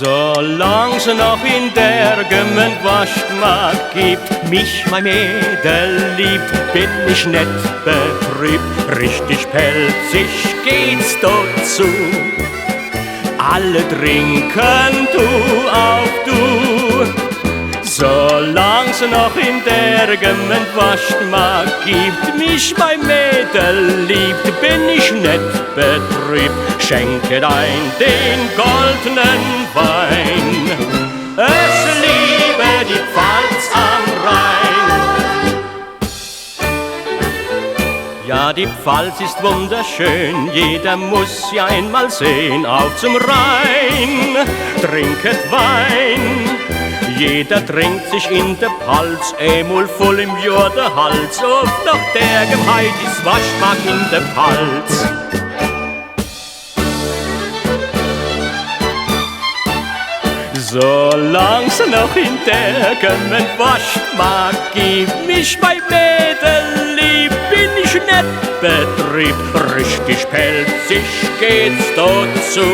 Solang's noch in der Gemmenwaschmark gibt, mich mein Mädel liebt, bin ich nicht betrübt, richtig pelzig geht's dort zu. Alle trinken, du auch du. Solang's noch in der Gemmenwaschmark gibt, mich mein Mädel liebt, bin ich nicht betrübt, schenket ein den goldenen Wein. Es liebe die Pfalz am Rhein. Ja, die Pfalz ist wunderschön, jeder muss sie einmal sehen. Auf zum Rhein, trinket Wein. Jeder trinkt sich in der Palz, emul voll im Jahr der Hals. Oft noch der Gemheit ist Waschmark in der Palz. Solang's noch in der Gemmenwaschmark gibt, mich mein Mädel lieb, bin ich nicht betrübt, richtig pelzig geht's dort zu.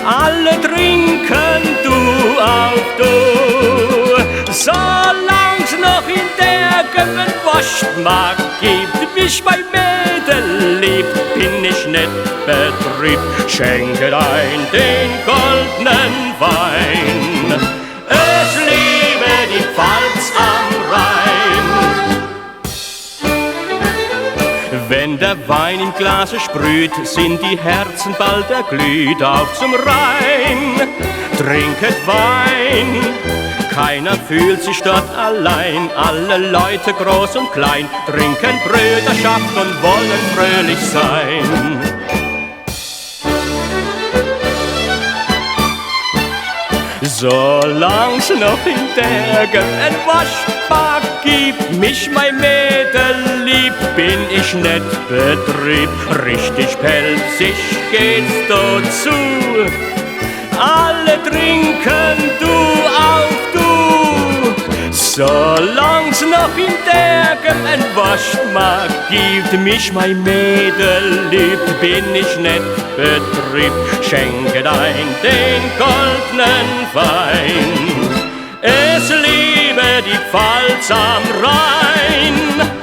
Alle trinken, du auch du. Solang's noch in der Gemmenwaschmark gibt, mich mein Mädel liebt, bin ich nicht betrübt, schenket ein den goldenen Wein. Es liebe die Pfalz am Rhein. Wenn der Wein im Glase sprüht, sind die Herzen bald erglüht. Auf zum Rhein, trinket Wein. Keiner fühlt sich dort allein, alle Leute groß und klein trinken Brüderschaft und wollen fröhlich sein. Solang's noch in der Gemmenwaschmark gibt, mich mein Mädel liebt, bin ich nicht betrübt, richtig pelzig geht's dort zu. Alle trinken, du auch du. Solang's noch in der Gemmenwaschmark gibt, mich mein Mädel liebt, bin ich nicht betrübt, schenket ein den goldenen Wein. Es liebe die Pfalz am Rhein.